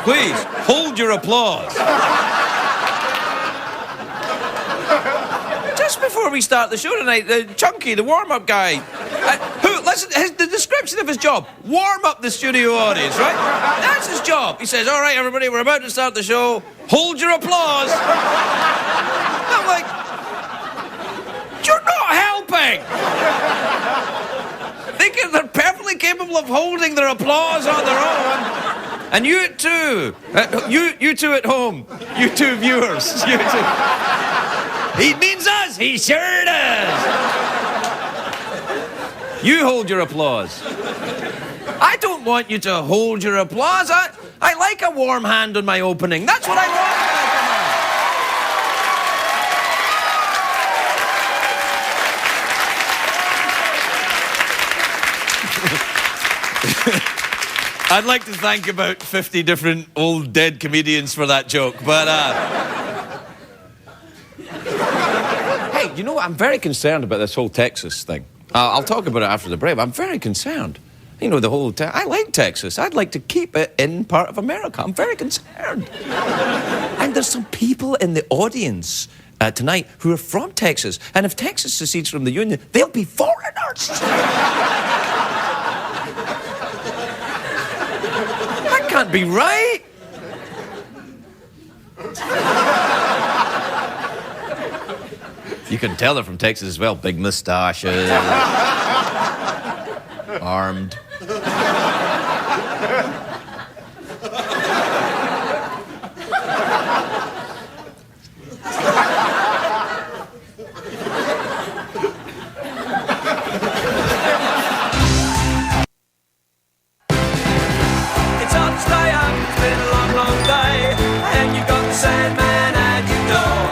Please, hold your applause. Just before we start the show tonight, Chunky, the warm-up guy, the description of his job, warm up the studio audience, right? That's his job. He says, all right, everybody, we're about to start the show. Hold your applause. I'm like, you're not helping. They're perfectly capable of holding their applause on their own. And you too. You two at home. You two viewers. You two. He means us. He sure does. You hold your applause. I don't want you to hold your applause. I like a warm hand on my opening. That's what I want. I'd like to thank about 50 different old dead comedians for that joke, but hey, you know what? I'm very concerned about this whole Texas thing. I'll talk about it after the break. I'm very concerned. You know, the whole... I like Texas. I'd like to keep it in part of America. I'm very concerned. And there's some people in the audience tonight who are from Texas. And if Texas secedes from the Union, they'll be foreigners. That can't be right. You can tell they're from Texas as well. Big moustaches. Armed. It's hard to stay up, it's been a long, long day, and you've got the Sandman at your door.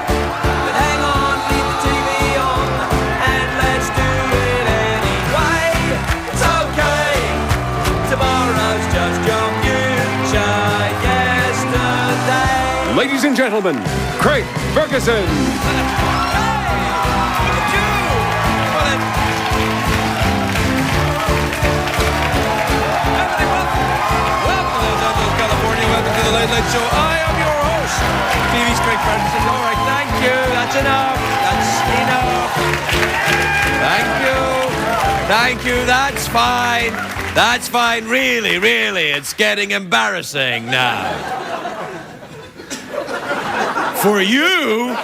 But hang on, leave the TV on, and let's do it anyway. It's okay, tomorrow's just your future yesterday. Ladies and gentlemen, Craig Ferguson. Welcome to the Late Late Show. I am your host, TV's Craig Ferguson. All right, thank you. That's enough. That's enough. Thank you. That's fine. That's fine. Really, really, it's getting embarrassing now. For you,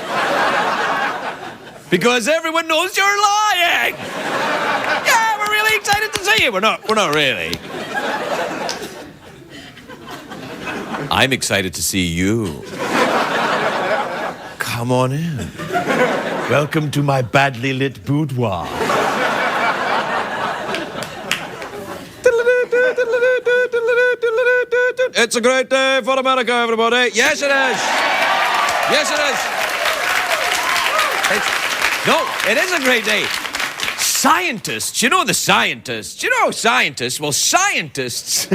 because everyone knows you're lying. Yeah, we're really excited to see you. We're not really. I'm excited to see you. Come on in. Welcome to my badly lit boudoir. It's a great day for America, everybody. Yes, it is. Yes, it is. It is a great day. Scientists, you know the scientists. You know scientists? Well, scientists...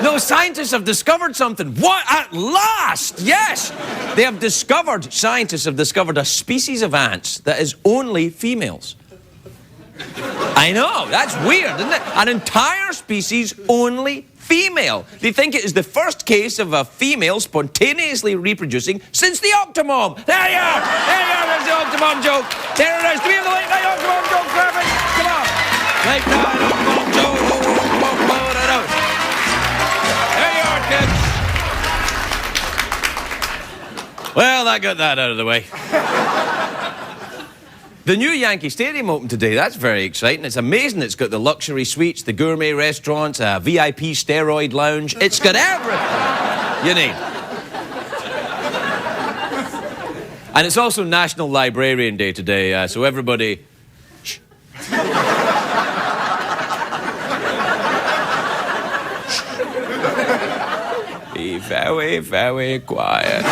No, scientists have discovered something. What? At last! Yes! Scientists have discovered a species of ants that is only females. I know, that's weird, isn't it? An entire species only female. They think it is the first case of a female spontaneously reproducing since the Octomom. There you are! There's the Octomom joke. There it is. Do we have the late night Octomom joke? Perfect. Come on. Late night Octomom joke. Well, I got that out of the way. The new Yankee Stadium opened today. That's very exciting. It's amazing. It's got the luxury suites, the gourmet restaurants, a VIP steroid lounge. It's got everything you need. And it's also National Librarian Day today, so everybody... Shh. Be very, very quiet.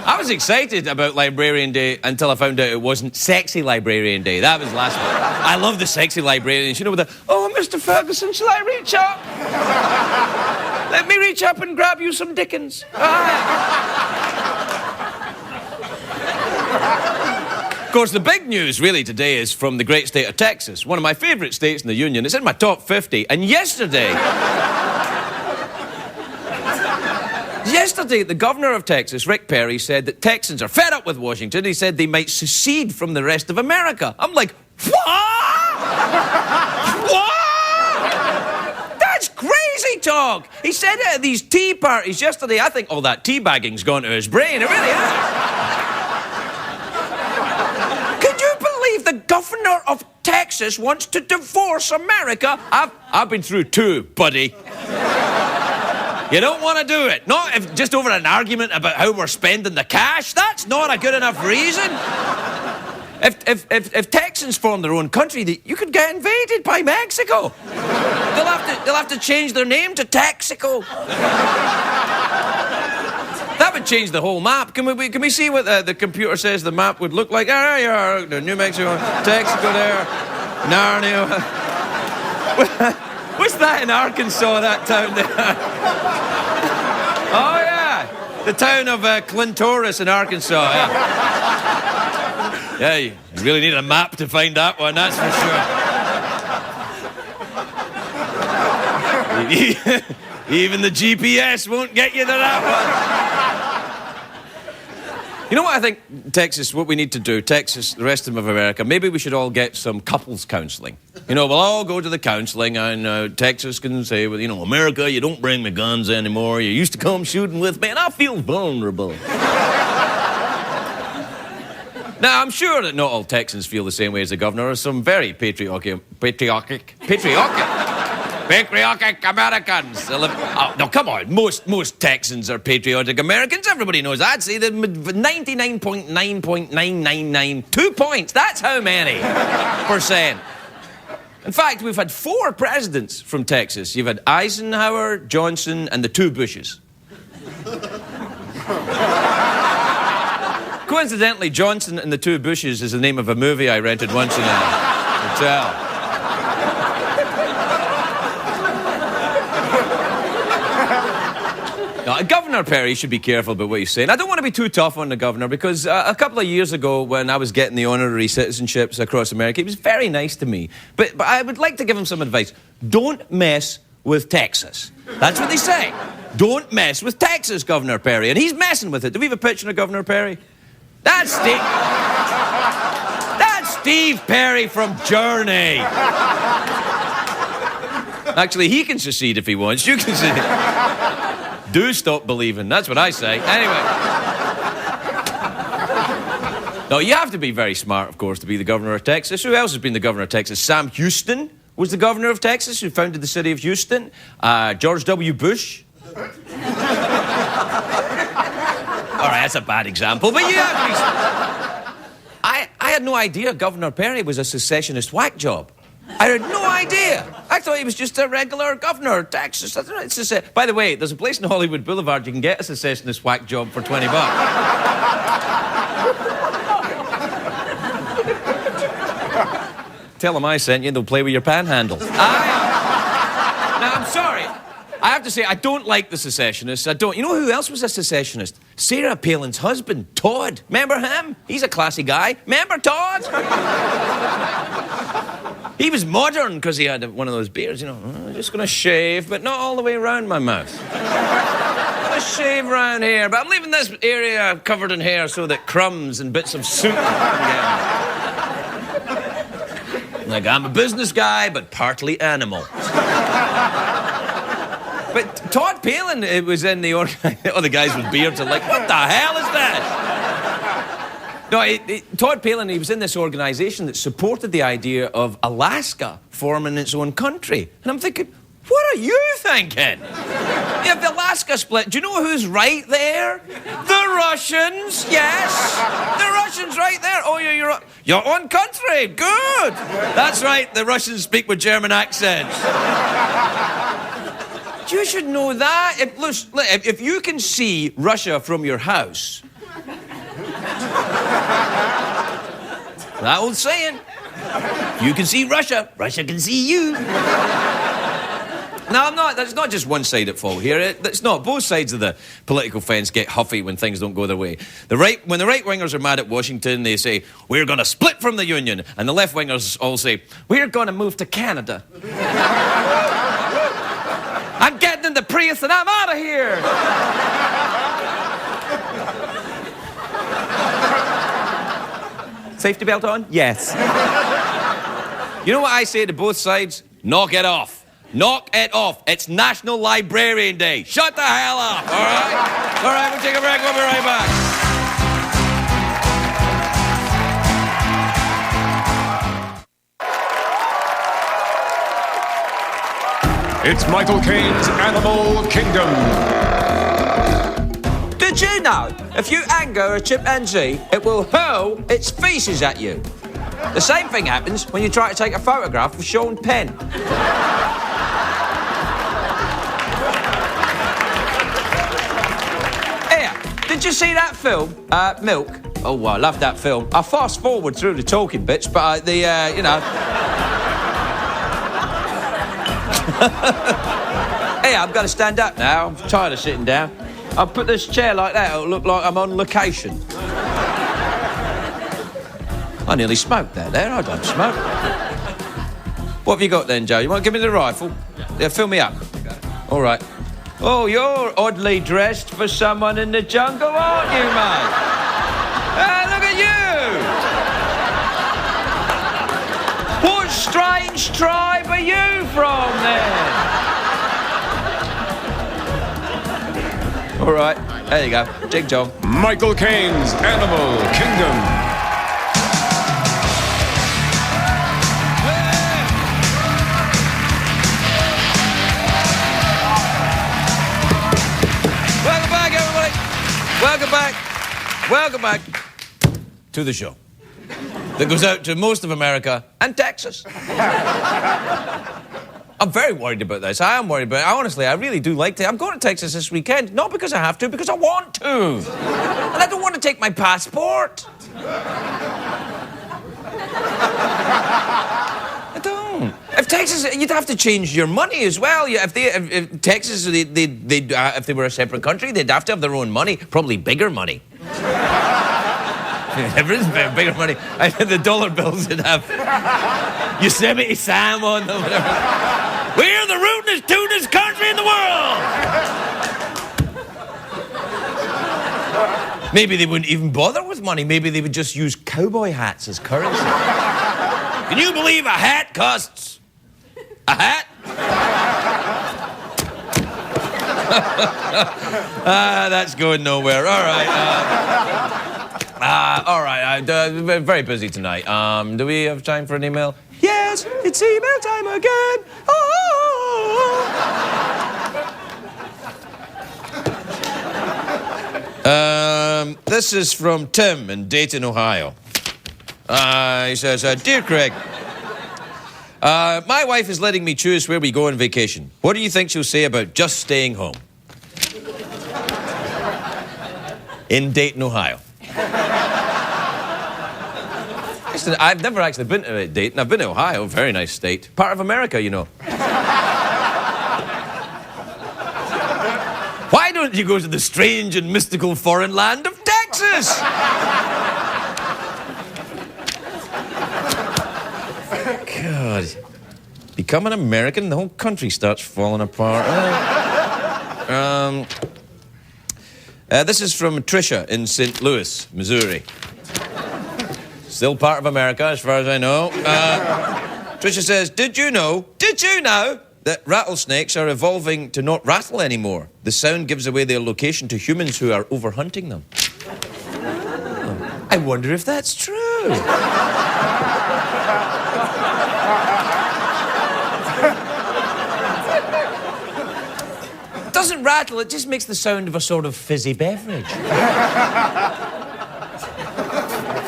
I was excited about Librarian Day until I found out it wasn't Sexy Librarian Day. That was last week. I love the sexy librarians. You know, with the, oh, Mr. Ferguson, shall I reach up? Let me reach up and grab you some Dickens. Of course, the big news really today is from the great state of Texas, one of my favourite states in the Union. It's in my top 50, and yesterday, the governor of Texas, Rick Perry, said that Texans are fed up with Washington. He said they might secede from the rest of America. I'm like, what? What? That's crazy talk. He said it at these tea parties yesterday. I think all that teabagging's gone to his brain. It really has. The governor of Texas wants to divorce America. I've been through two, buddy. You don't want to do it. Not if just over an argument about how we're spending the cash. That's not a good enough reason. If Texans form their own country, you could get invaded by Mexico. They'll have to change their name to Texico. That would change the whole map. Can we see what the computer says the map would look like? There you are. New Mexico, Texico there, Narnia. What's that in Arkansas, that town there? Oh, yeah. The town of Clintoris in Arkansas, yeah. Yeah, you really need a map to find that one, that's for sure. Even the GPS won't get you to that one. You know what I think, Texas, what we need to do, Texas, the rest of America, maybe we should all get some couples counselling. You know, we'll all go to the counselling and Texas can say, well, you know, America, you don't bring me guns anymore. You used to come shooting with me and I feel vulnerable. Now, I'm sure that not all Texans feel the same way as the governor. There's some very patriotic Americans. Oh, no, come on. Most Texans are patriotic Americans. Everybody knows that. See, the 99.9.999. 2 points. That's how many %. In fact, we've had 4 presidents from Texas. You've had Eisenhower, Johnson, and the 2 Bushes. Coincidentally, Johnson and the 2 Bushes is the name of a movie I rented once in a hotel. Now, Governor Perry should be careful about what he's saying. I don't want to be too tough on the governor because a couple of years ago when I was getting the honorary citizenships across America, he was very nice to me. But I would like to give him some advice. Don't mess with Texas. That's what they say. Don't mess with Texas, Governor Perry. And he's messing with it. Do we have a picture of Governor Perry? That's Steve Perry from Journey. Actually, he can secede if he wants. You can secede. Do stop believing. That's what I say. Anyway. No, you have to be very smart, of course, to be the governor of Texas. Who else has been the governor of Texas? Sam Houston was the governor of Texas, who founded the city of Houston. George W. Bush. All right, that's a bad example, but you have to be... I had no idea Governor Perry was a secessionist whack job. I had no idea. I thought he was just a regular governor of Texas. By the way, there's a place in Hollywood Boulevard you can get a secessionist whack job for $20. Tell them I sent you and they'll play with your panhandle. Now, I'm sorry. I have to say, I don't like the secessionists. I don't. You know who else was a secessionist? Sarah Palin's husband, Todd. Remember him? He's a classy guy. Remember Todd? He was modern because he had one of those beards, you know. I'm just going to shave, but not all the way around my mouth. I'm going to shave around here, but I'm leaving this area covered in hair so that crumbs and bits of soup can get. Like, I'm a business guy, but partly animal. But Todd Palin, it was in the... all the guys with beards are like, what the hell is that? No, Todd Palin, he was in this organisation that supported the idea of Alaska forming its own country. And I'm thinking, what are you thinking? You have the Alaska split. Do you know who's right there? The Russians, yes. The Russians right there. Oh, you're your own country. Good. That's right, the Russians speak with German accents. You should know that. If you can see Russia from your house... That old saying. You can see Russia, Russia can see you. No, I'm not. There's not just one side at fault here. It's not. Both sides of the political fence get huffy when things don't go their way. When the right-wingers are mad at Washington, they say, we're going to split from the Union. And the left-wingers all say, we're going to move to Canada. I'm getting in the Prius and I'm out of here. Safety belt on? Yes. You know what I say to both sides? Knock it off. Knock it off. It's National Librarian Day. Shut the hell up, all right? All right, we'll take a break. We'll be right back. It's Michael Caine's Animal Kingdom. Did you know, if you anger a chimpanzee, it will hurl its feces at you? The same thing happens when you try to take a photograph of Sean Penn. Did you see that film, Milk? Oh, well, I love that film. I fast forward through the talking bits, but you know. Hey, I've got to stand up now. I'm tired of sitting down. I'll put this chair like that. It'll look like I'm on location. I nearly smoked that there. I don't smoke. What have you got then, Joe? You want to give me the rifle? Yeah, fill me up. All right. Oh, you're oddly dressed for someone in the jungle, aren't you, mate? Look at you! What strange tribe are you from, then? All right, there you go. Jig John. Michael Caine's Animal Kingdom. Welcome back to the show that goes out to most of America and Texas. I'm very worried about this. I am worried about it. Honestly, I really do like to. I'm going to Texas this weekend, not because I have to, because I want to. And I don't want to take my passport. I don't. If Texas, you'd have to change your money as well. If Texas, if they were a separate country, they'd have to have their own money, probably bigger money. Everything's bigger money. I think the dollar bills would have Yosemite Sam on them. We're the rootinest, tootinest country in the world. Maybe they wouldn't even bother with money. Maybe they would just use cowboy hats as currency. Can you believe a hat costs a hat? That's going nowhere. All right. Very busy tonight. Do we have time for an email? Yes, it's email time again. This is from Tim in Dayton, Ohio. He says, Dear Craig, my wife is letting me choose where we go on vacation. What do you think she'll say about just staying home? In Dayton, Ohio. I've never actually been to Dayton. I've been to Ohio, very nice state. Part of America, you know. Why don't you go to the strange and mystical foreign land of Texas? God. Become an American, the whole country starts falling apart. This is from Tricia in St. Louis, Missouri. Still part of America, as far as I know. Tricia says, Did you know that rattlesnakes are evolving to not rattle anymore? The sound gives away their location to humans who are overhunting them. Oh, I wonder if that's true. It doesn't rattle, it just makes the sound of a sort of fizzy beverage.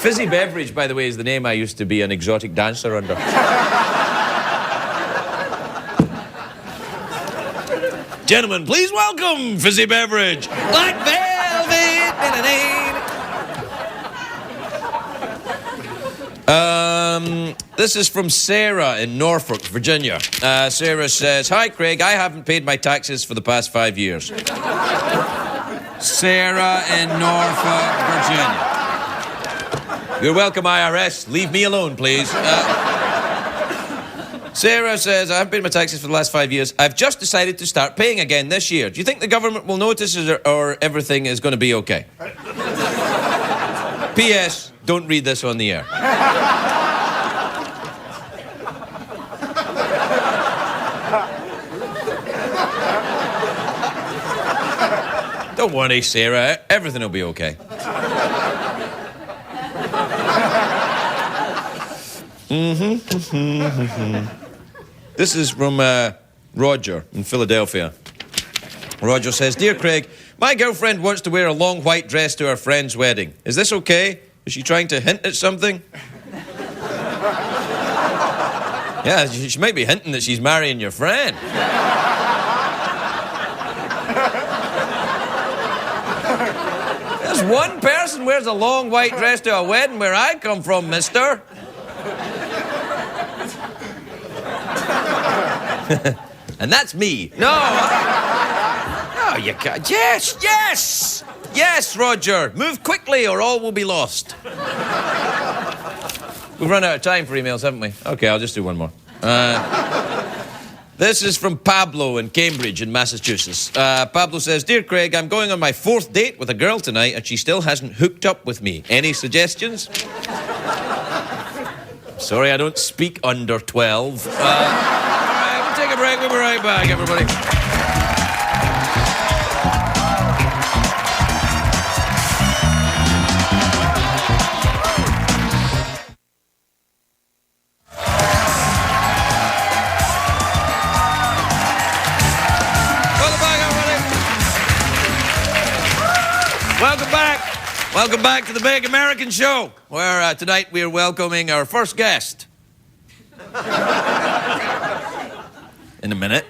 Fizzy Beverage, by the way, is the name I used to be an exotic dancer under. Gentlemen, please welcome Fizzy Beverage. Black Velvet. This is from Sarah in Norfolk, Virginia. Sarah says, "Hi, Craig. I haven't paid my taxes for the past 5 years." Sarah in Norfolk, Virginia. You're welcome, IRS. Leave me alone, please. Sarah says, "I haven't paid my taxes for the last 5 years. I've just decided to start paying again this year. Do you think the government will notice or everything is going to be okay?" P.S. Don't read this on the air. Don't worry, Sarah. Everything will be okay. This is from Roger in Philadelphia. Roger says, "Dear Craig, my girlfriend wants to wear a long white dress to her friend's wedding. Is this okay? Is she trying to hint at something?" Yeah, she might be hinting that she's marrying your friend. There's one person wears a long white dress to a wedding where I come from, mister. And that's me. No, you can't. Yes, Roger. Move quickly or all will be lost. We've run out of time for emails, haven't we? Okay, I'll just do one more. This is from Pablo in Cambridge in Massachusetts. Pablo says, "Dear Craig, I'm going on my 4th date with a girl tonight and she still hasn't hooked up with me. Any suggestions?" Sorry, I don't speak under 12. We'll take a break. We'll be right back, everybody. Welcome back to the Big American Show, where tonight we are welcoming our first guest. In a minute,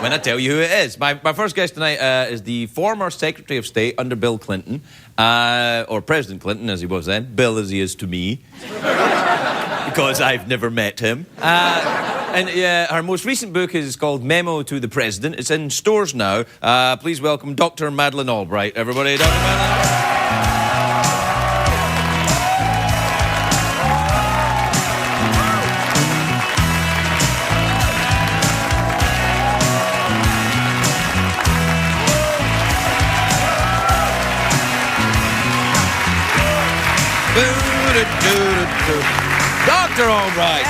when I tell you who it is. My first guest tonight is the former Secretary of State under Bill Clinton, or President Clinton as he was then, Bill as he is to me, because I've never met him. And her most recent book is called Memo to the President. It's in stores now. Please welcome Dr. Madeleine Albright, everybody. Dr. Madeleine. Dr. Albright.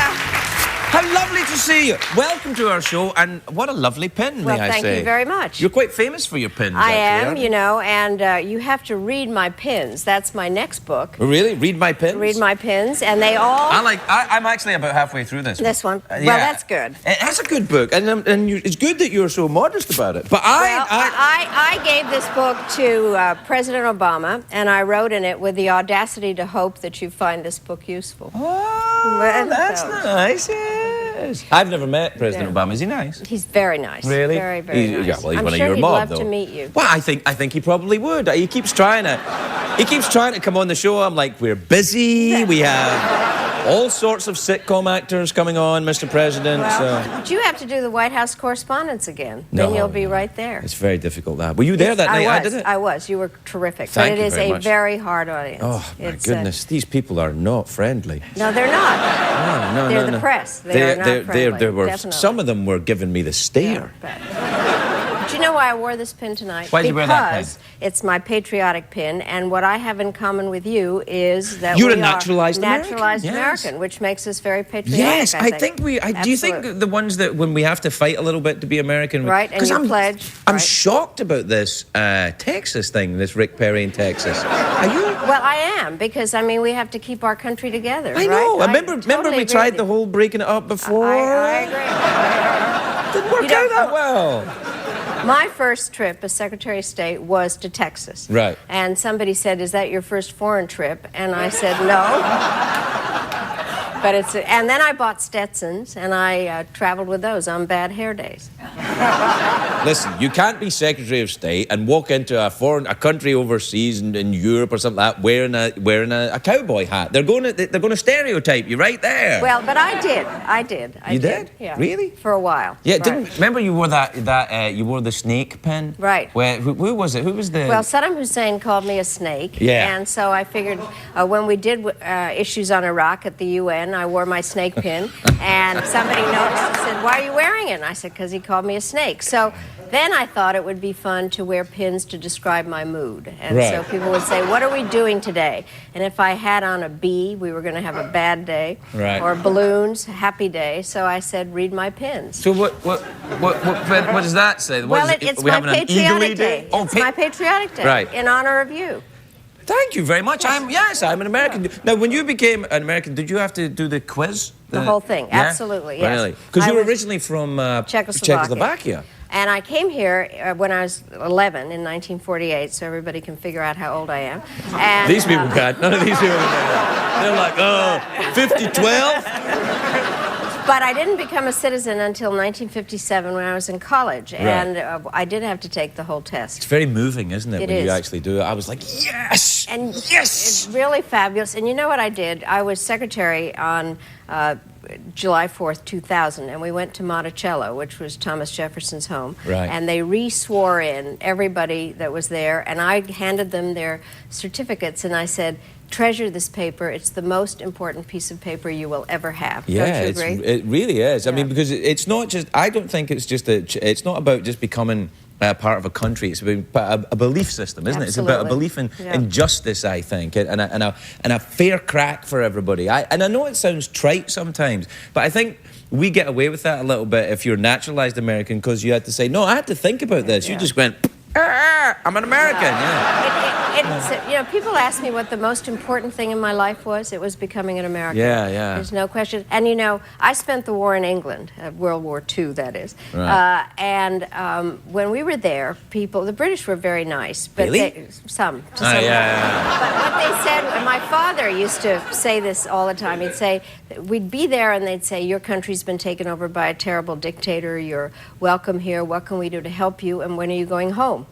How lovely to see you. Welcome to our show, and what a lovely pin, may I say. Well, thank you very much. You're quite famous for your pins, I actually, am, you know, and you have to read my pins. That's my next book. Really? Read my pins? Read my pins, and they all... I'm actually about halfway through this one. This one? Yeah. Well, that's good. It's a good book, and it's good that you're so modest about it. But I gave this book to President Obama, and I wrote in it with the audacity to hope that you find this book useful. Oh, that's nice, yes. I've never met President Obama. Is he nice? He's very nice. Really? Very, very nice. Yeah, well, he's I'm one sure of your he'd mob, love though. to meet you. Well, I think he probably would. He keeps trying to come on the show. I'm like, we're busy. We have all sorts of sitcom actors coming on, Mr. President. Well, but you have to do the White House correspondence again. No, then you'll be right there. It's very difficult, that. Were you there that night? I did it. I was. You were terrific. Thank but you it is very a much. very hard audience. Oh, my goodness. These people are not friendly. No, they're not. No, they're the press. They are not friendly. Definitely. Some of them were giving me the stare. Yeah, but you know why I wore this pin tonight? Why did you wear that pin? Because it's my patriotic pin, and what I have in common with you is that You're we a naturalized are American. naturalized Yes. American, which makes us very patriotic. Yes, I think we. Do you think the ones that when we have to fight a little bit to be American? Right, and you pledge. I'm right. shocked about this Texas thing, this Rick Perry in Texas. Are you? Well, I am, because, I mean, we have to keep our country together, I know. right? Remember we tried the whole breaking it up before? I agree. Didn't work out that well. My first trip as Secretary of State was to Texas. Right. And somebody said, "Is that your first foreign trip?" And I said, "No." But and then I bought Stetsons, and I traveled with those on bad hair days. Listen, you can't be Secretary of State and walk into a country overseas in Europe or something like that wearing a cowboy hat. They're going to stereotype you right there. Well, but I did. You did? Yeah. Really? For a while. Yeah. Right. Remember you wore you wore the snake pin? Right. Who was it? Who was the? Well, Saddam Hussein called me a snake. Yeah. And so I figured when we did issues on Iraq at the UN, I wore my snake pin, and somebody noticed and said, "Why are you wearing it?" And I said, "Because he called me a snake." So then I thought it would be fun to wear pins to describe my mood. And Right. so people would say, "What are we doing today?" And if I had on a bee, we were going to have a bad day. Right. Or balloons, happy day. So I said, "Read my pins." So what does that say? Well, it's my patriotic day. Oh, it's my patriotic day. Right. In honor of you. Thank you very much. I'm an American. Now, when you became an American, did you have to do the quiz? The whole thing, Yeah? absolutely, yes. Really? Because you were was originally from Czechoslovakia. And I came here when I was 11 in 1948, so everybody can figure out how old I am. And, These people can't. None of these people can. They're like, 50-12? But I didn't become a citizen until 1957 when I was in college, and I did have to take the whole test. It's very moving, isn't it, It when you is. actually do it? I was like, yes! And yes! it's really fabulous. And you know what I did? I was secretary on July 4th, 2000, and we went to Monticello, which was Thomas Jefferson's home. Right. And they re-swore in everybody that was there, and I handed them their certificates, and I said, "Treasure this paper. It's the most important piece of paper you will ever have." Yeah, Don't you agree? it really is. I Yeah. mean, because it's not just, I don't think it's just it's not about just becoming part of a country. It's about a belief system, isn't it? It's about a Absolutely. belief in Yeah. justice, I think, and a fair crack for everybody. And I know it sounds trite sometimes, but I think we get away with that a little bit if you're naturalized American, because you had to say, no, I had to think about this. You Yeah. just went, I'm an American. Yeah. People ask me what the most important thing in my life was. It was becoming an American. Yeah, yeah. There's no question. And I spent the war in England, World War II, that is. Right. When we were there, the British were very nice, but Really? to some. Yeah. But what they said, and my father used to say this all the time. He'd say, we'd be there, and they'd say, "Your country's been taken over by a terrible dictator. You're welcome here. What can we do to help you? And when are you going home?"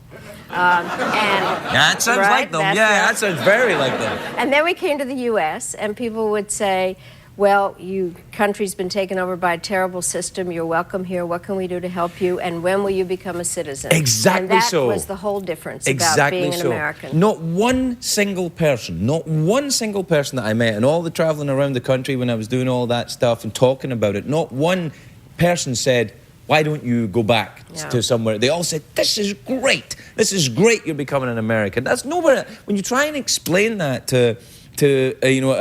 That sounds Right? like them. That's Yeah, it. that sounds very like them. And then we came to the U.S., and people would say, "Well, your country's been taken over by a terrible system. You're welcome here. What can we do to help you? And when will you become a citizen?" Exactly and that so. was the whole difference Exactly about being an so. American. Not one single person that I met, and all the traveling around the country when I was doing all that stuff and talking about it, not one person said, "Why don't you go back to somewhere?" They all said, "This is great. This is great. You're becoming an American." That's nowhere. When you try and explain that to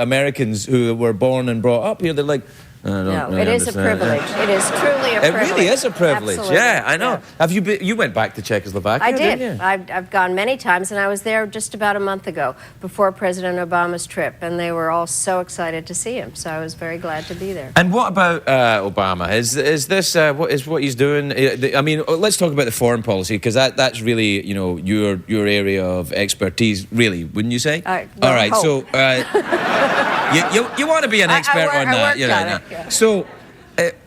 Americans who were born and brought up here, they're like, I don't really it is a understand." privilege. It is truly a privilege. It really is a privilege. Absolutely. Yeah, I know. Yeah. Have you been? You went back to Czechoslovakia? I did. Didn't you? I've gone many times, and I was there just about a month ago before President Obama's trip, and they were all so excited to see him. So I was very glad to be there. And what about Obama? Is this what he's doing? I mean, let's talk about the foreign policy, because that's really your area of expertise, really, wouldn't you say? Well, all right, hope. so you want to be an expert on that, worked on it, yeah. So.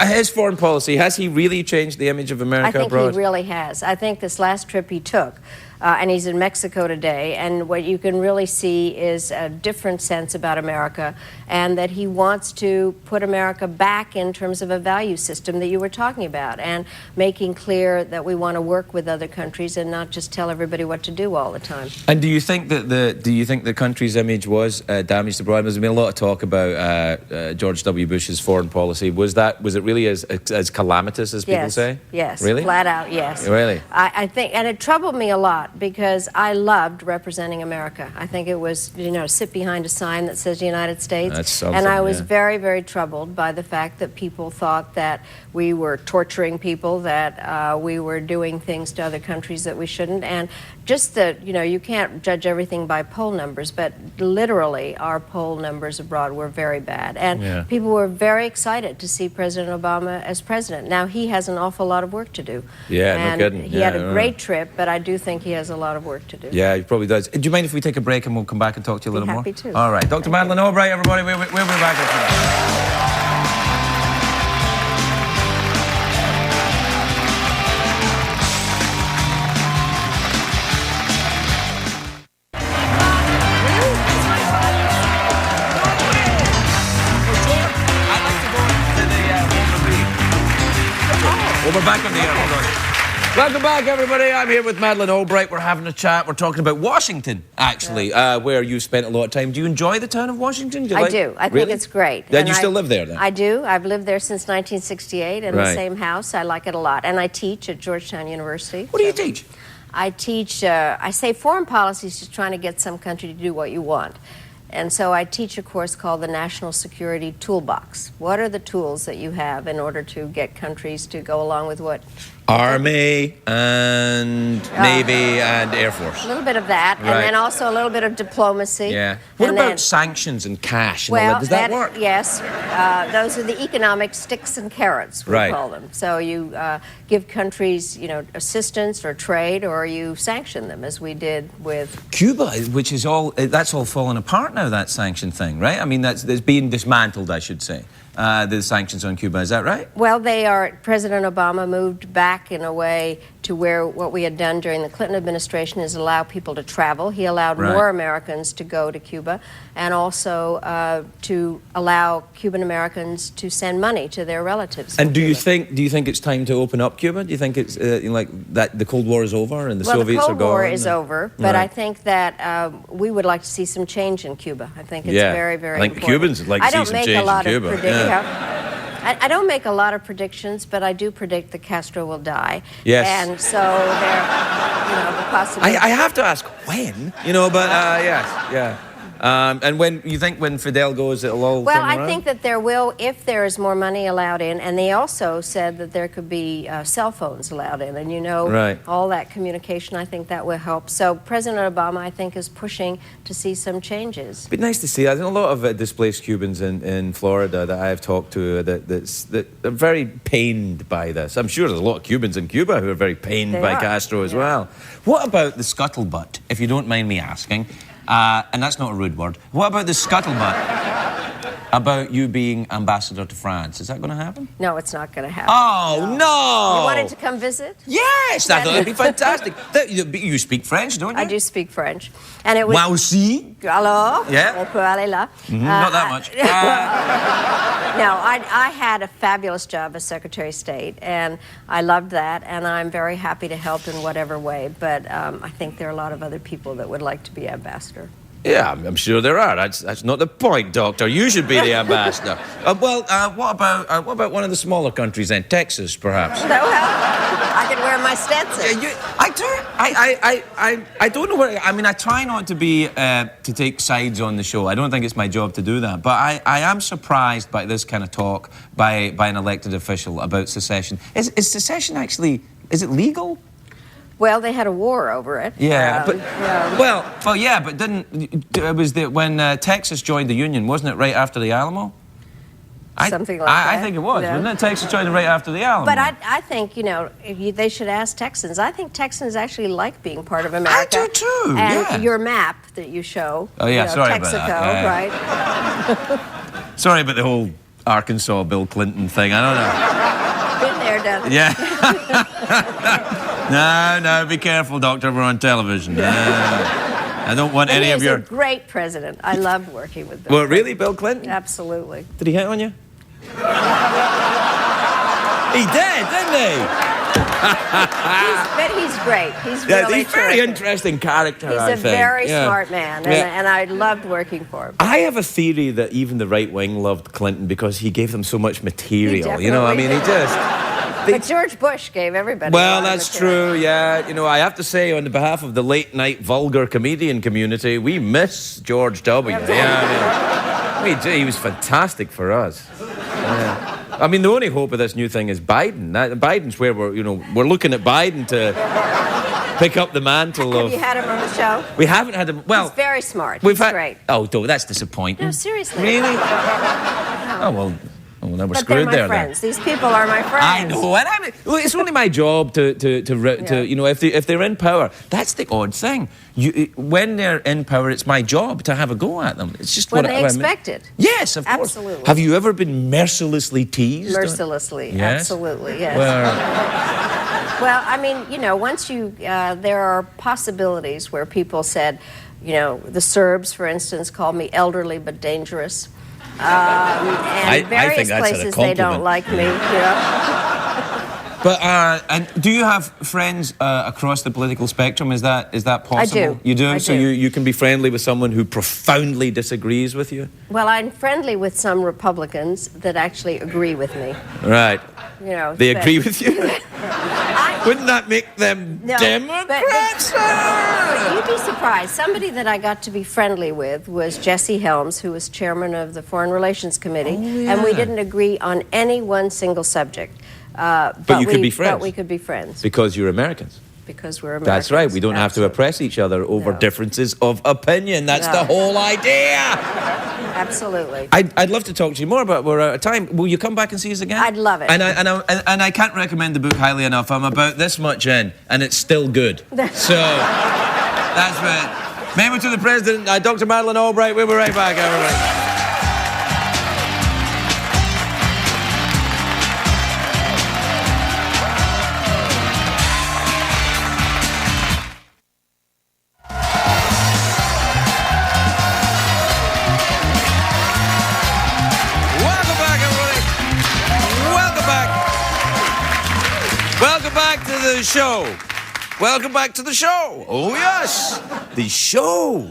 His foreign policy, has he really changed the image of America I think abroad? he really has. I think this last trip he took, and he's in Mexico today, and what you can really see is a different sense about America, and that he wants to put America back in terms of a value system that you were talking about, and making clear that we want to work with other countries and not just tell everybody what to do all the time. And do you think that the country's image was damaged abroad? There's been a lot of talk about George W. Bush's foreign policy. Was it really as calamitous as people say? Yes. Really? Flat out, yes. Really? I think, and it troubled me a lot because I loved representing America. I think it was, sit behind a sign that says United States. That's something, and I was yeah. very, very troubled by the fact that people thought that we were torturing people, that we were doing things to other countries that we shouldn't. And just that, you can't judge everything by poll numbers, but literally our poll numbers abroad were very bad. And people were very excited to see President Obama as president. Now, he has an awful lot of work to do. Yeah, and no kidding. He had a great trip, but I do think he has a lot of work to do. Yeah, he probably does. Do you mind if we take a break and we'll come back and talk to you a little more? Happy to. All right. Dr. Madeleine Albright, everybody, we'll be back after that. back on the air. Hold on. Welcome back, everybody. I'm here with Madeleine Albright. We're having a chat. We're talking about Washington, actually, where you spent a lot of time. Do you enjoy the town of Washington? I do. I think it's great. And you still live there, then? I do. I've lived there since 1968 in the same house. I like it a lot. And I teach at Georgetown University. What do you teach? I teach, I say foreign policy is just trying to get some country to do what you want. And so I teach a course called the National Security Toolbox. What are the tools that you have in order to get countries to go along with what? Army and Navy and Air Force. A little bit of that, and then also a little bit of diplomacy. Yeah. What about sanctions and cash and all that? Does that work? Yes. Those are the economic sticks and carrots, we call them. So you give countries, assistance or trade, or you sanction them, as we did with Cuba, which is that's all fallen apart now, that sanction thing, right? I mean, that's being dismantled, I should say. The sanctions on Cuba, is that right? Well, President Obama moved back in a way to where what we had done during the Clinton administration is allow people to travel. He allowed more Americans to go to Cuba, and also to allow Cuban Americans to send money to their relatives. And do you think it's time to open up Cuba? Do you think it's like that the Cold War is over and the Soviets are gone? The Cold War is over, but I think that we would like to see some change in Cuba. I think it's very, very important. I think the Cubans would like to see some change in Cuba. I don't make a lot of predictions, but I do predict that Castro will die. Yes. And so the possibility. I have to ask when, yes, yeah. And when Fidel goes, it'll all come around? I think that there will, if there is more money allowed in, and they also said that there could be cell phones allowed in, and all that communication, I think that will help. So President Obama, I think, is pushing to see some changes. It'd be nice to see. I think a lot of displaced Cubans in Florida that I have talked to that are very pained by this. I'm sure there's a lot of Cubans in Cuba who are very pained by Castro as well. What about the scuttlebutt, if you don't mind me asking? And that's not a rude word. What about the scuttlebutt about you being ambassador to France? Is that going to happen? No, it's not going to happen. Oh, no! You wanted to come visit? Yes, I thought it'd be fantastic. You speak French, don't you? I do speak French. And it was... Moi aussi. Alors, yeah. On peut aller là. Not that much. No, I had a fabulous job as Secretary of State, and I loved that, and I'm very happy to help in whatever way, but I think there are a lot of other people that would like to be ambassador. Yeah, I'm sure there are. That's not the point, Doctor. You should be the ambassador. What about one of the smaller countries then? Texas, perhaps? No, I can wear my Stetson. Yeah, I do. I don't know where. I mean, I try not to be to take sides on the show. I don't think it's my job to do that. But I am surprised by this kind of talk by an elected official about secession. Is secession actually? Is it legal? Well, they had a war over it. Yeah, but didn't when Texas joined the Union, wasn't it right after the Alamo? Something like that. I think it was, wasn't it? Texas joined right after the Alamo. But I think, they should ask Texans. I think Texans actually like being part of America. I do too, And your map that you show. Oh, yeah, sorry Texaco, about that. right? Sorry about the whole Arkansas Bill Clinton thing. I don't know. Been there, done it. Yeah. No, be careful, Doctor. We're on television. I don't want any of your... He's a great president. I loved working with him. Well, really, Bill Clinton? Absolutely. Did he hit on you? He did, didn't he? But he's great. He's really he's a very interesting character, I think. He's a very smart man, and I loved working for him. I have a theory that even the right wing loved Clinton because he gave them so much material. He just... But George Bush gave everybody. Well, that's true, yeah. I have to say, on behalf of the late-night vulgar comedian community, we miss George W. We do. He was fantastic for us. Yeah. I mean, the only hope of this new thing is Biden. Biden's where we're looking at Biden to pick up the mantle of... Have you had him on the show? We haven't had him. Well, he's very smart. He's great. Oh, that's disappointing. No, seriously. Really? No. Oh, well... Oh, well, now we're but screwed they're my friends. These people are my friends. I know, and it's only my job to if they're in power. That's the odd thing. When they're in power, it's my job to have a go at them. It's just when they expect it. Yes, of course. Absolutely. Have you ever been mercilessly teased? Mercilessly, yes? Absolutely, yes. Well, I mean, once there are possibilities where people said, the Serbs, for instance, called me elderly but dangerous. And various places they don't like me, But and do you have friends across the political spectrum? Is that possible? I do. You do. I So do. you can be friendly with someone who profoundly disagrees with you. Well, I'm friendly with some Republicans that actually agree with me. Right. You know, They but- agree with you. Wouldn't that make them No, Democrats? but you'd be surprised. Somebody that I got to be friendly with was Jesse Helms, who was chairman of the Foreign Relations Committee, and we didn't agree on any one single subject. But you could be friends. But we could be friends Because you're Americans. because we're Americans. That's right. We don't have to Absolutely. oppress each other over No. differences of opinion. That's No. the whole idea. Absolutely. I'd love to talk to you more, but we're out of time. Will you come back and see us again? I'd love it. And I can't recommend the book highly enough. I'm about this much in, and it's still good. So that's right. Memo to the President, Dr. Madeleine Albright. We'll be right back, everybody. Welcome back, everybody. Welcome back. Welcome back to the show. Welcome back to the show. Oh, yes. The show.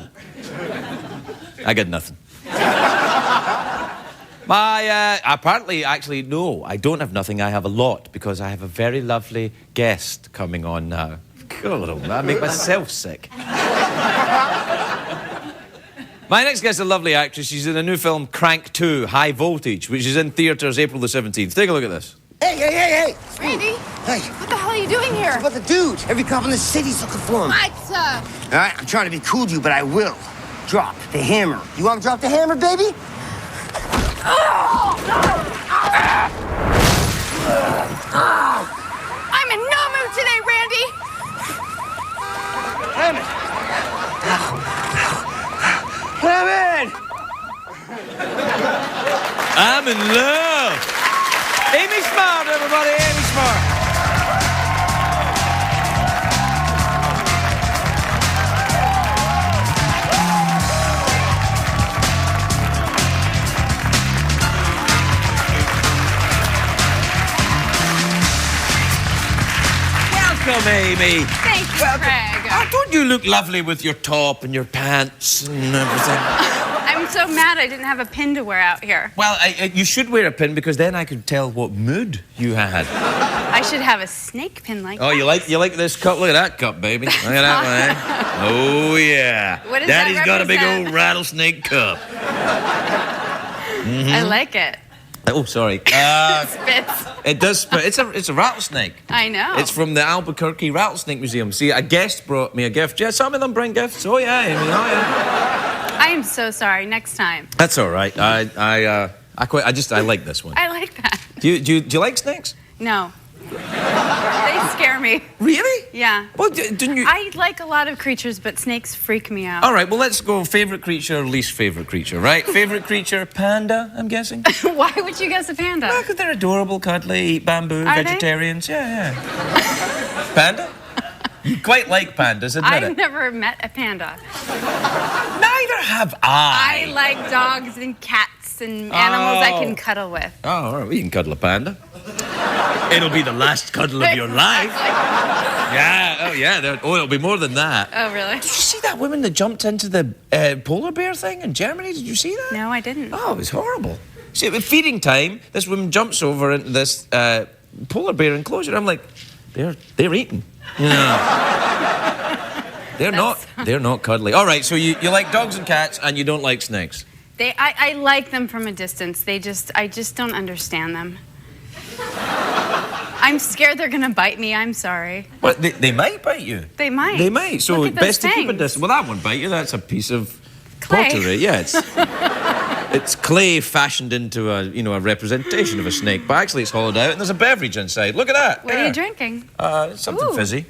I got nothing. Actually, no, I don't have nothing. I have a lot because I have a very lovely guest coming on now. God, I make myself sick. My next guest is a lovely actress. She's in a new film, Crank 2, High Voltage, which is in theatres April the 17th. Take a look at this. Hey! Randy, Hey, what the hell are you doing here? what about the dude? Every cop in the city's looking for him. What? All right, I'm trying to be cool to you, but I will. Drop the hammer. You want to drop the hammer, baby? I'm in no mood today, Randy. Hammond! Hammond! I'm in love. Amy Smart, everybody, Amy Smart. Welcome, Amy. Thank you, Craig. Don't you look lovely with your top and your pants and everything? I'm so mad I didn't have a pin to wear out here. Well, you should wear a pin because then I could tell what mood you had. I should have a snake pin like Oh, that. you like this cup? Look at that cup, baby. Look at that one. Eh? Oh yeah. What does Daddy's that got a big represent? old rattlesnake cup. I like it. Oh, sorry. Spits. It does spit. It's a rattlesnake. I know. It's from the Albuquerque Rattlesnake Museum. See, a guest brought me a gift. Yeah, some of them bring gifts. Oh yeah, Amy. Oh yeah. I am so sorry. Next time. That's all right. I like this one. I like that. Do you like snakes? No. They scare me. Really? Yeah. Well, didn't you? I like a lot of creatures, but snakes freak me out. All right. Well, let's go. Favorite creature, least favorite creature. Right? Favorite creature, panda. I'm guessing. Why would you guess a panda? Because they're adorable, cuddly, eat bamboo, Are they? vegetarians. Yeah. Panda? You quite like pandas, admit I've it. never met a panda. Neither have I like dogs and cats and animals I can cuddle with. Oh, all right. Well, you can cuddle a panda. It'll be the last cuddle of your life. Yeah. Oh, yeah. Oh, it'll be more than that. Oh, really? Did you see that woman that jumped into the polar bear thing in Germany? Did you see that? No, I didn't. Oh, it was horrible. See, at feeding time, this woman jumps over into this polar bear enclosure. I'm like, they're eating. You know. They're not cuddly. All right, so you like dogs and cats and you don't like snakes. I like them from a distance. I just don't understand them. I'm scared they're gonna bite me. I'm sorry. Well, they might bite you. They might. They might. So Look at those best to keep a fangs. distance. Well, that won't bite you. That's a piece of Clay. pottery. Yeah, it's clay fashioned into a representation of a snake, but actually it's hollowed out and there's a beverage inside. Look at that. What are you drinking? Something Ooh. fizzy.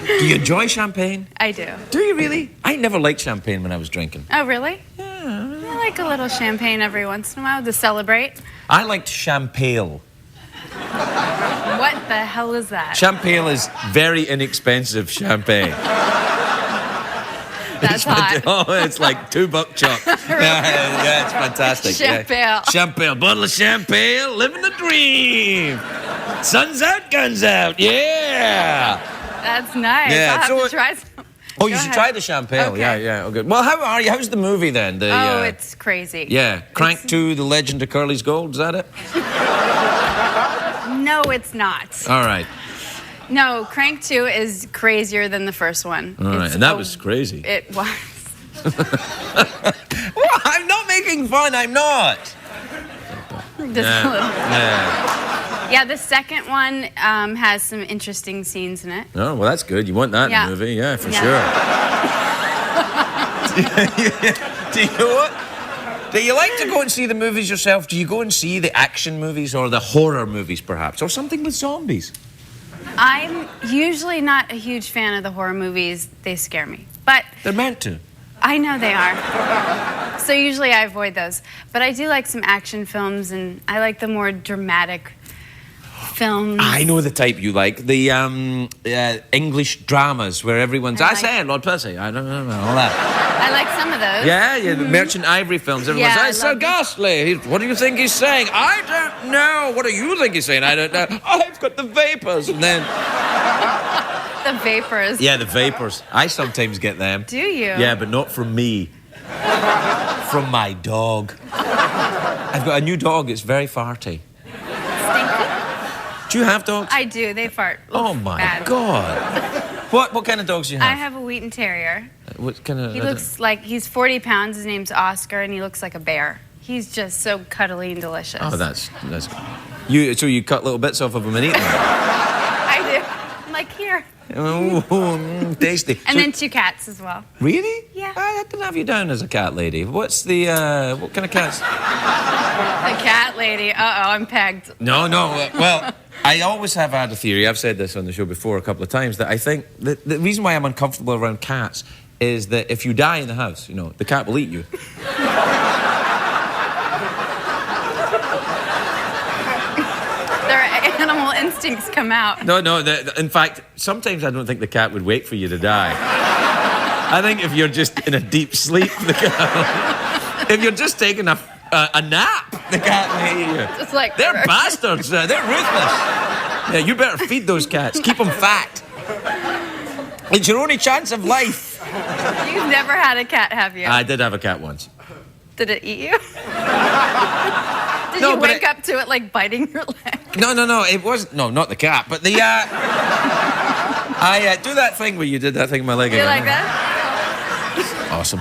Do you enjoy champagne? I do. Do you really? I never liked champagne when I was drinking. Oh, really? Yeah. I like a little champagne every once in a while to celebrate. I liked champagne. What the hell is that? Champagne is very inexpensive champagne. That's hot. Oh, it's like $2 chop. Yeah, it's fantastic. Champagne. Yeah. Champagne, bottle of champagne, living the dream. Sun's out, guns out. Yeah. That's nice. Yeah, I'll have so to try some. Oh, you Go should ahead. try the champagne. Okay. Yeah. Okay. Well, how are you? How's the movie then? It's crazy. Yeah, Crank 2, The Legend of Curly's Gold. Is that it? No, it's not. All right. No, Crank 2 is crazier than the first one. All right, and that was crazy. It was. Well, I'm not making fun. I'm not. Just a little. Yeah. Yeah, the second one has some interesting scenes in it. Oh, well, that's good. You want that in the movie? Yeah, for sure. Do you what? Do you like to go and see the movies yourself? Do you go and see the action movies or the horror movies, perhaps? Or something with zombies? I'm usually not a huge fan of the horror movies. They scare me. But They're meant to. I know they are. So usually I avoid those. But I do like some action films, and I like the more dramatic films. I know the type you like. The English dramas where everyone's, I like- say, Lord Percy, I don't know, all that. I like some of those. Yeah, the Merchant Ivory films. Everyone's, Yeah, I Sir love them. Ghastly. What do you think he's saying? I don't know. What do you think he's saying? I don't know. I've got the vapors. And then, The vapors. yeah, the vapors. I sometimes get them. Do you? Yeah, but not from me. From my dog. I've got a new dog. It's very farty. Stinky? Do you have dogs? I do. They fart. Oh, Oof, my bad. God. What kind of dogs do you I have? have a Wheaten Terrier. What kind of... He looks like he's 40 pounds. His name's Oscar, and he looks like a bear. He's just so cuddly and delicious. Oh, that's... So you cut little bits off of them and eat them? I do. I'm like, here. Oh, tasty. And then 2 cats as well. Really? Yeah. I didn't have you down as a cat lady. What's the, what kind of cats? The cat lady. Uh-oh, I'm pegged. No. Well, I always have had a theory. I've said this on the show before a couple of times, that I think that the reason why I'm uncomfortable around cats is that if you die in the house, you know, the cat will eat you. Their animal instincts come out. No. In fact, sometimes I don't think the cat would wait for you to die. I think if you're just in a deep sleep, the cat... If you're just taking a nap, the cat will eat you. Just like They're bastards. They're ruthless. Yeah, you better feed those cats. Keep them fat. It's your only chance of life. You've never had a cat, have you? I did have a cat once. Did it eat you? Did No, you but wake up to it like biting your leg? No, it wasn't. No, not the cat, but the. I do that thing where you did that thing in my leg. You again. like that? Awesome.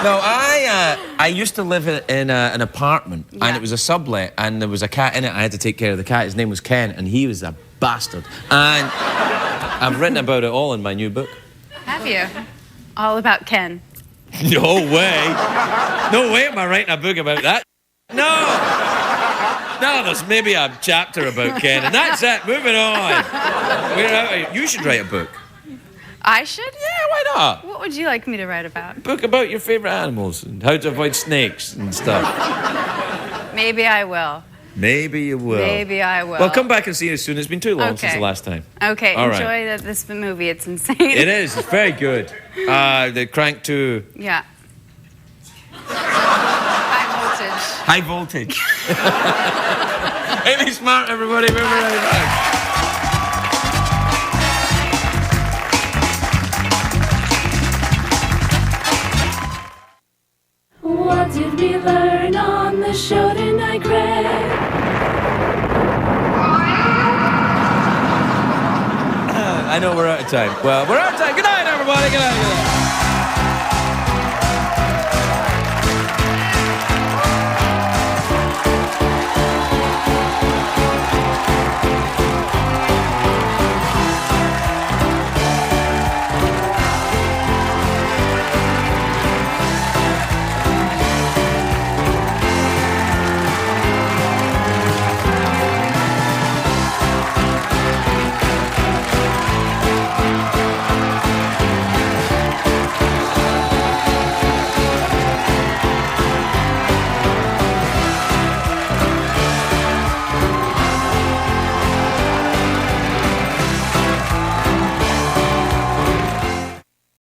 No, I used to live in an apartment, and Yeah. it was a sublet, and there was a cat in it. I had to take care of the cat. His name was Ken, and he was a bastard. And I've written about it all in my new book. Have you? All about Ken. No way. No way am I writing a book about that. No, there's maybe a chapter about Ken, and that's it. Moving on. We're out of here. You should write a book. I should? Yeah, why not? What would you like me to write about? A book about your favourite animals and how to avoid snakes and stuff. Maybe I will. Maybe you will. Maybe I will. Well, come back and see us soon. It's been too long since Okay. the last time. Okay, All right. enjoy this movie. It's insane. It is. It's very good. The Crank 2. Yeah. High High voltage. voltage. Amy Smart, everybody. We're right back. What did we learn on the show tonight, Greg? I know we're out of time. Well, we're out of time. Good night, everybody. Good night.